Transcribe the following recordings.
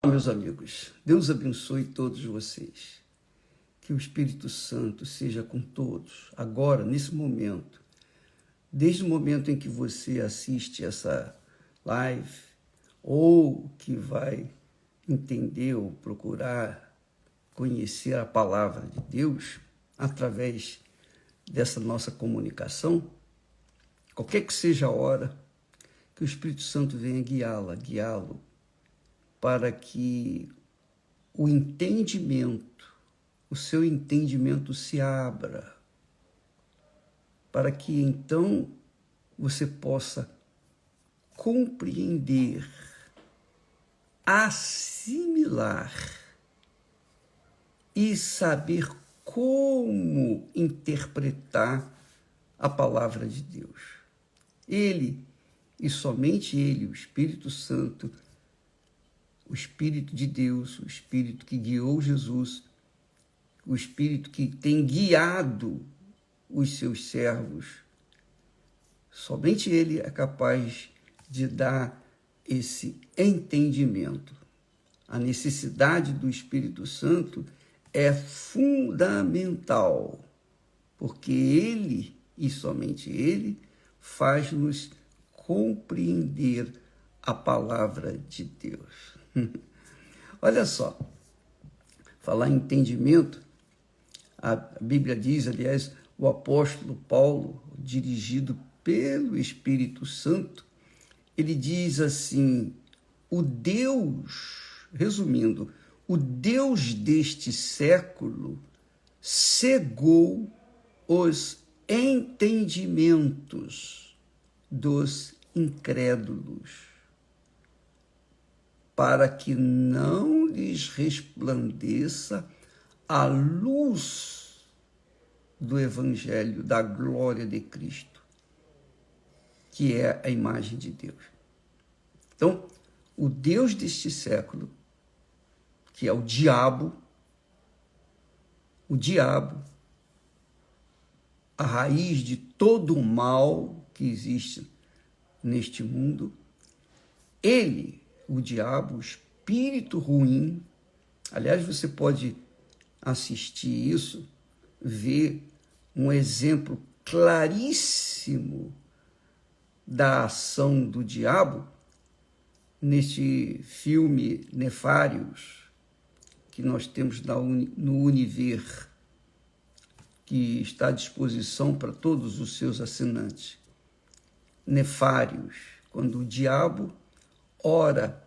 Meus amigos, Deus abençoe todos vocês. Que o Espírito Santo seja com todos, agora, nesse momento. Desde o momento em que você assiste essa live, ou que vai entender ou procurar conhecer a palavra de Deus, através dessa nossa comunicação, qualquer que seja a hora, que o Espírito Santo venha guiá-lo, para que o seu entendimento se abra, para que então você possa compreender, assimilar e saber como interpretar a palavra de Deus. Ele, e somente Ele, o Espírito Santo, o Espírito de Deus, o Espírito que guiou Jesus, o Espírito que tem guiado os seus servos, somente Ele é capaz de dar esse entendimento. A necessidade do Espírito Santo é fundamental, porque Ele, e somente Ele, faz-nos compreender a palavra de Deus. Olha só, falar em entendimento, a Bíblia diz, aliás, o apóstolo Paulo, dirigido pelo Espírito Santo, ele diz assim, resumindo, o Deus deste século cegou os entendimentos dos incrédulos, para que não lhes resplandeça a luz do Evangelho, da glória de Cristo, que é a imagem de Deus. Então, o Deus deste século, que é o diabo, a raiz de todo o mal que existe neste mundo, ele, o diabo, o espírito ruim, aliás, você pode assistir isso, ver um exemplo claríssimo da ação do diabo neste filme Nefários, que nós temos no Univer, que está à disposição para todos os seus assinantes. Nefários, quando o diabo ora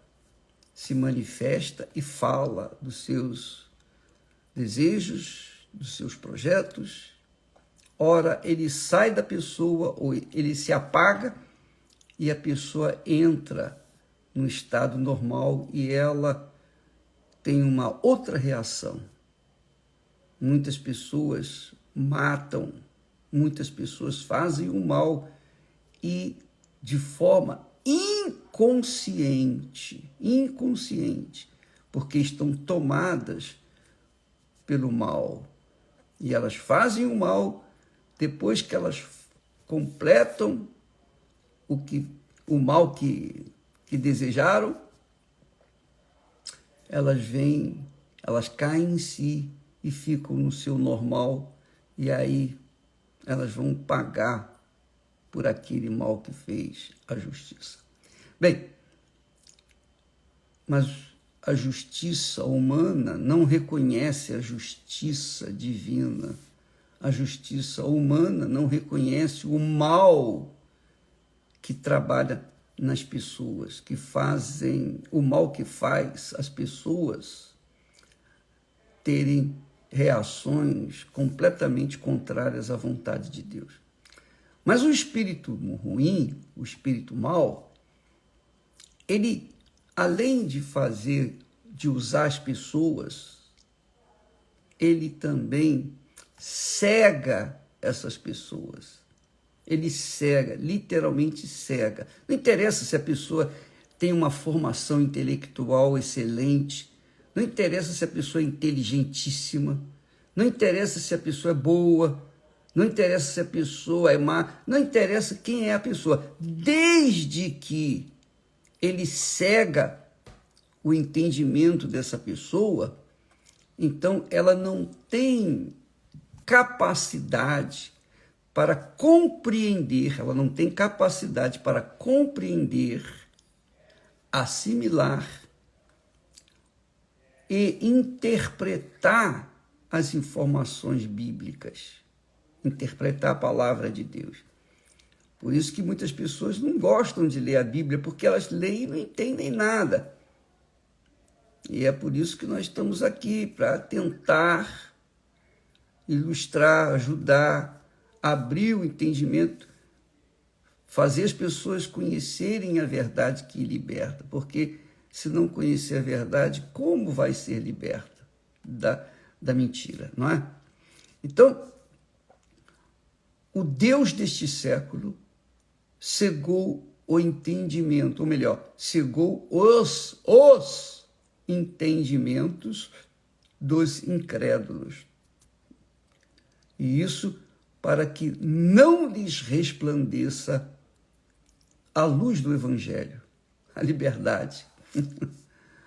se manifesta e fala dos seus desejos, dos seus projetos. Ora, ele sai da pessoa, ou ele se apaga, e a pessoa entra no estado normal e ela tem uma outra reação. Muitas pessoas matam, muitas pessoas fazem o mal e de forma inconsciente, porque estão tomadas pelo mal. E elas fazem o mal, depois que elas completam o mal que desejaram, elas caem em si e ficam no seu normal, e aí elas vão pagar por aquele mal que fez a justiça. Bem, mas a justiça humana não reconhece a justiça divina. A justiça humana não reconhece o mal que trabalha nas pessoas, que fazem o mal que faz as pessoas terem reações completamente contrárias à vontade de Deus. Mas o espírito ruim, o espírito mau, ele, além de usar as pessoas, ele também cega essas pessoas. Ele cega, literalmente cega. Não interessa se a pessoa tem uma formação intelectual excelente, não interessa se a pessoa é inteligentíssima, não interessa se a pessoa é boa, não interessa se a pessoa é má, não interessa quem é a pessoa, desde que ele cega o entendimento dessa pessoa, então ela não tem capacidade para compreender, ela não tem capacidade para compreender, assimilar e interpretar as informações bíblicas, interpretar a palavra de Deus. Por isso que muitas pessoas não gostam de ler a Bíblia, porque elas leem e não entendem nada. E é por isso que nós estamos aqui, para tentar ilustrar, ajudar, abrir o entendimento, fazer as pessoas conhecerem a verdade que liberta, porque se não conhecer a verdade, como vai ser liberta da mentira, não é? Então, o Deus deste século cegou o entendimento, ou melhor, cegou os entendimentos dos incrédulos. E isso para que não lhes resplandeça a luz do Evangelho, a liberdade,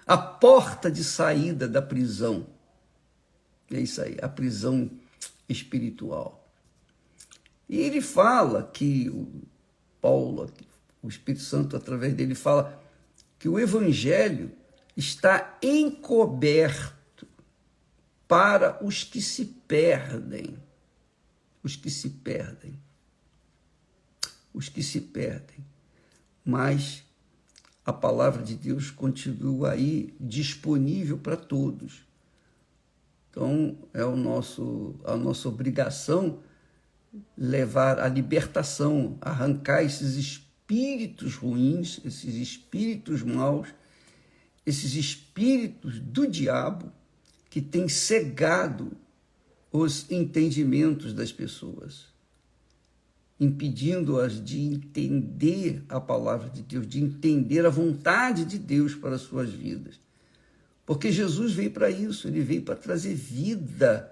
a porta de saída da prisão. É isso aí, a prisão espiritual. E ele fala que Paulo, o Espírito Santo, através dele, fala que o Evangelho está encoberto para os que se perdem. Os que se perdem. Os que se perdem. Mas a palavra de Deus continua aí disponível para todos. Então, é a nossa obrigação levar a libertação, arrancar esses espíritos ruins, esses espíritos maus, esses espíritos do diabo que têm cegado os entendimentos das pessoas, impedindo-as de entender a palavra de Deus, de entender a vontade de Deus para as suas vidas. Porque Jesus veio para isso, ele veio para trazer vida,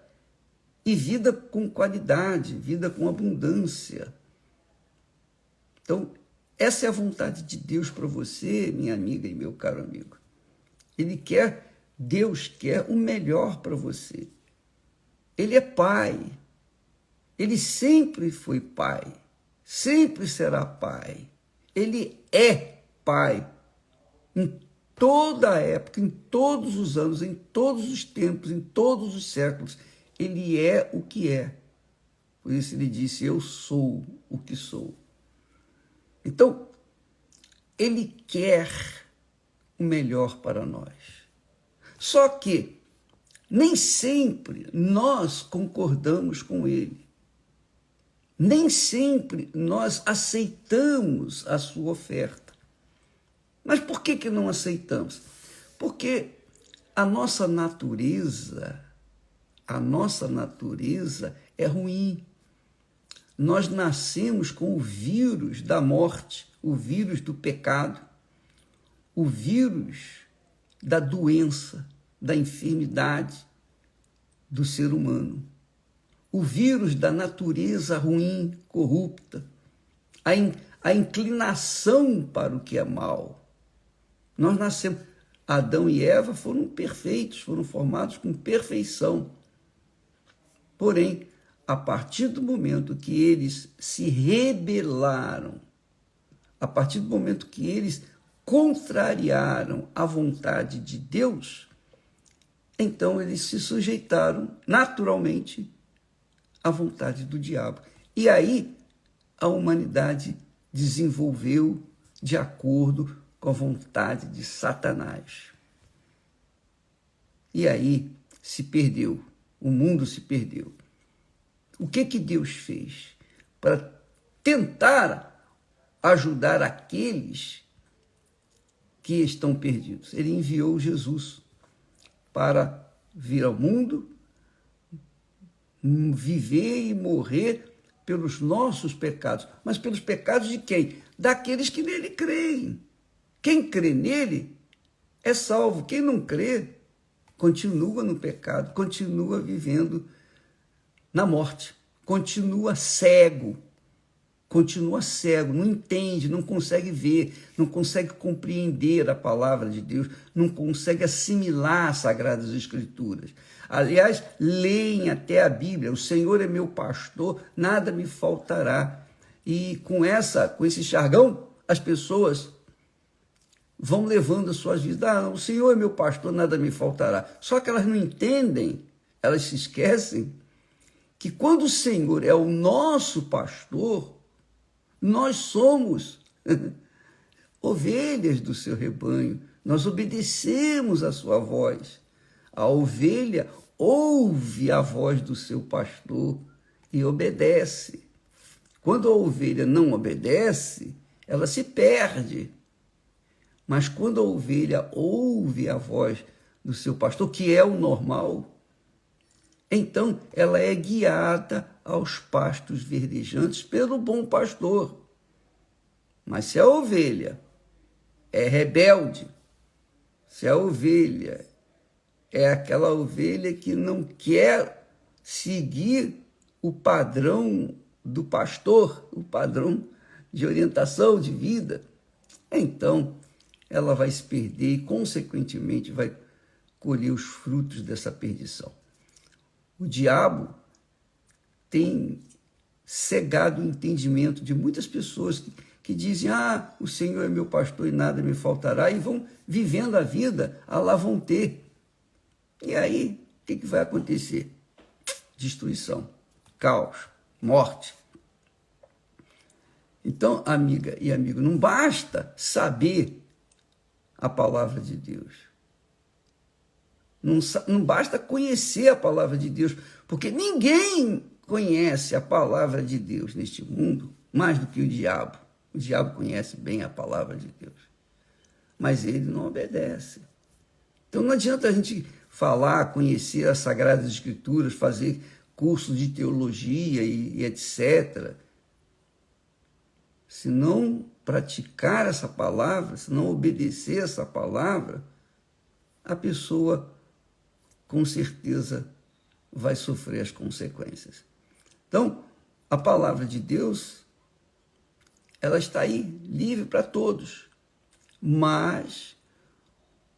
e vida com qualidade, vida com abundância. Então, essa é a vontade de Deus para você, minha amiga e meu caro amigo. Deus quer o melhor para você. Ele é Pai. Ele sempre foi Pai. Sempre será Pai. Ele é Pai. Em toda a época, em todos os anos, em todos os tempos, em todos os séculos, ele é o que é. Por isso ele disse, eu sou o que sou. Então, ele quer o melhor para nós. Só que nem sempre nós concordamos com ele. Nem sempre nós aceitamos a sua oferta. Mas por que não aceitamos? Porque a nossa natureza é ruim. Nós nascemos com o vírus da morte, o vírus do pecado, o vírus da doença, da enfermidade do ser humano, o vírus da natureza ruim, corrupta, a inclinação para o que é mal. Nós nascemos, Adão e Eva foram perfeitos, foram formados com perfeição. Porém, a partir do momento que eles se rebelaram, a partir do momento que eles contrariaram a vontade de Deus, então eles se sujeitaram naturalmente à vontade do diabo. E aí a humanidade desenvolveu de acordo com a vontade de Satanás. E aí se perdeu, o mundo se perdeu. O que Deus fez para tentar ajudar aqueles que estão perdidos? Ele enviou Jesus para vir ao mundo, viver e morrer pelos nossos pecados. Mas pelos pecados de quem? Daqueles que nele creem. Quem crê nele é salvo. Quem não crê, continua no pecado, continua vivendo na morte, continua cego. continua cego, não entende, não consegue ver, não consegue compreender a palavra de Deus, não consegue assimilar as Sagradas Escrituras. Aliás, leem até a Bíblia: o Senhor é meu pastor, nada me faltará. E com esse jargão, as pessoas vão levando as suas vidas. O Senhor é meu pastor, nada me faltará. Só que elas não entendem, elas se esquecem que quando o Senhor é o nosso pastor, nós somos ovelhas do seu rebanho, nós obedecemos a sua voz. A ovelha ouve a voz do seu pastor e obedece. Quando a ovelha não obedece, ela se perde. Mas quando a ovelha ouve a voz do seu pastor, que é o normal, então ela é guiada aos pastos verdejantes pelo bom pastor. Mas se a ovelha é rebelde, se a ovelha é aquela ovelha que não quer seguir o padrão do pastor, o padrão de orientação de vida, então ela vai se perder e, consequentemente, vai colher os frutos dessa perdição. O diabo tem cegado o entendimento de muitas pessoas que dizem: o Senhor é meu pastor e nada me faltará, e vão vivendo a vida, lá vão ter. E aí, o que vai acontecer? Destruição, caos, morte. Então, amiga e amigo, não basta saber a palavra de Deus. Não basta conhecer a palavra de Deus, porque ninguém conhece a palavra de Deus neste mundo mais do que o diabo. O diabo conhece bem a palavra de Deus, mas ele não obedece. Então não adianta a gente falar, conhecer as Sagradas Escrituras, fazer curso de teologia e etc. Se não praticar essa palavra, se não obedecer essa palavra, a pessoa com certeza vai sofrer as consequências. Então, a palavra de Deus, ela está aí, livre para todos. Mas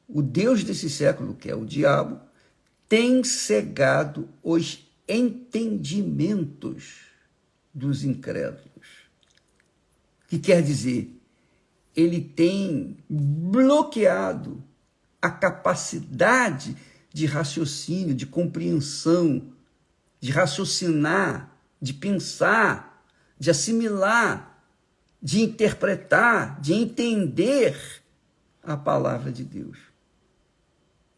o Deus desse século, que é o diabo, tem cegado os entendimentos dos incrédulos. Que quer dizer, ele tem bloqueado a capacidade de raciocínio, de compreensão, de raciocinar, de pensar, de assimilar, de interpretar, de entender a palavra de Deus.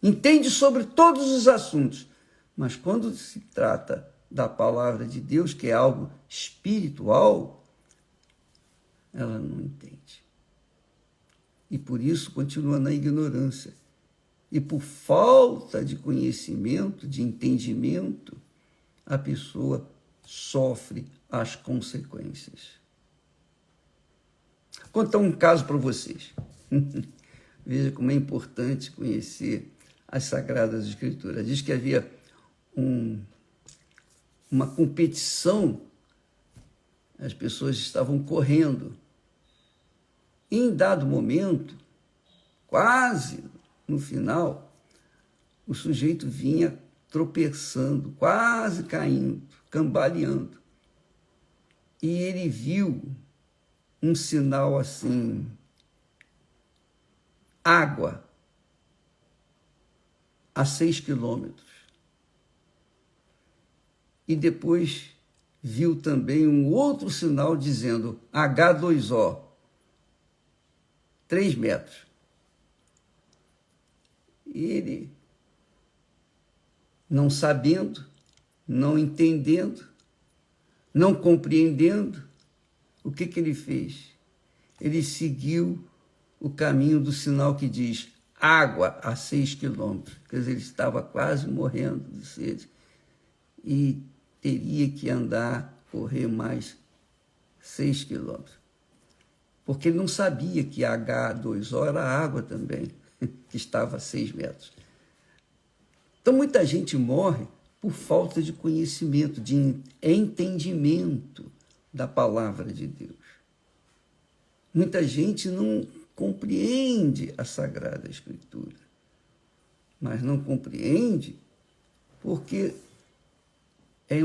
Entende sobre todos os assuntos, mas quando se trata da palavra de Deus, que é algo espiritual, ela não entende. E por isso continua na ignorância. E por falta de conhecimento, de entendimento, a pessoa sofre as consequências. Vou contar um caso para vocês. Veja como é importante conhecer as Sagradas Escrituras. Diz que havia uma competição, as pessoas estavam correndo. E em dado momento, quase no final, o sujeito vinha tropeçando, quase caindo, cambaleando. E ele viu um sinal assim: água a 6 quilômetros. E depois viu também um outro sinal dizendo H2O, 3 metros. Ele, não sabendo, não entendendo, não compreendendo, o que ele fez? Ele seguiu o caminho do sinal que diz água a 6 quilômetros. Quer dizer, ele estava quase morrendo de sede e teria que correr mais 6 quilômetros. Porque ele não sabia que H2O era água também, que estava a 6 metros. Então, muita gente morre por falta de conhecimento, de entendimento da palavra de Deus. Muita gente não compreende a Sagrada Escritura, mas não compreende porque é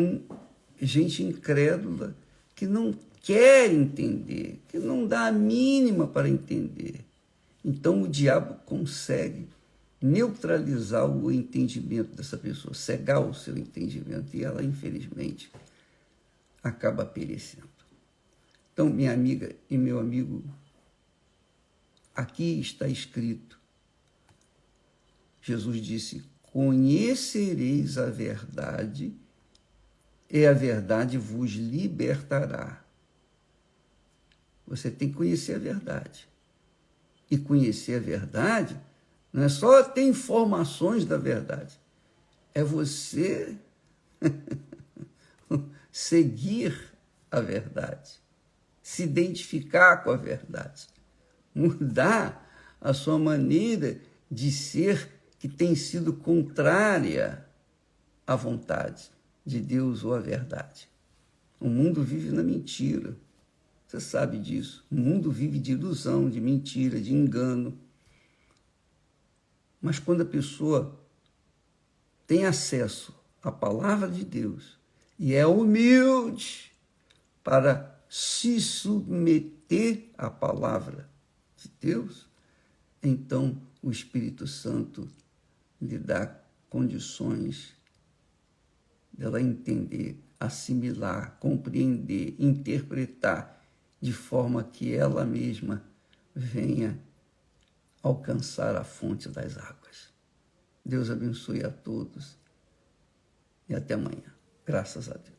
gente incrédula que não quer entender, que não dá a mínima para entender. Então o diabo consegue neutralizar o entendimento dessa pessoa, cegar o seu entendimento, e ela, infelizmente, acaba perecendo. Então, minha amiga e meu amigo, aqui está escrito, Jesus disse, conhecereis a verdade e a verdade vos libertará. Você tem que conhecer a verdade. E conhecer a verdade não é só ter informações da verdade, é você seguir a verdade, se identificar com a verdade, mudar a sua maneira de ser que tem sido contrária à vontade de Deus ou à verdade. O mundo vive na mentira. Você sabe disso. O mundo vive de ilusão, de mentira, de engano. Mas quando a pessoa tem acesso à palavra de Deus e é humilde para se submeter à palavra de Deus, então o Espírito Santo lhe dá condições dela entender, assimilar, compreender, interpretar, de forma que ela mesma venha alcançar a fonte das águas. Deus abençoe a todos e até amanhã. Graças a Deus.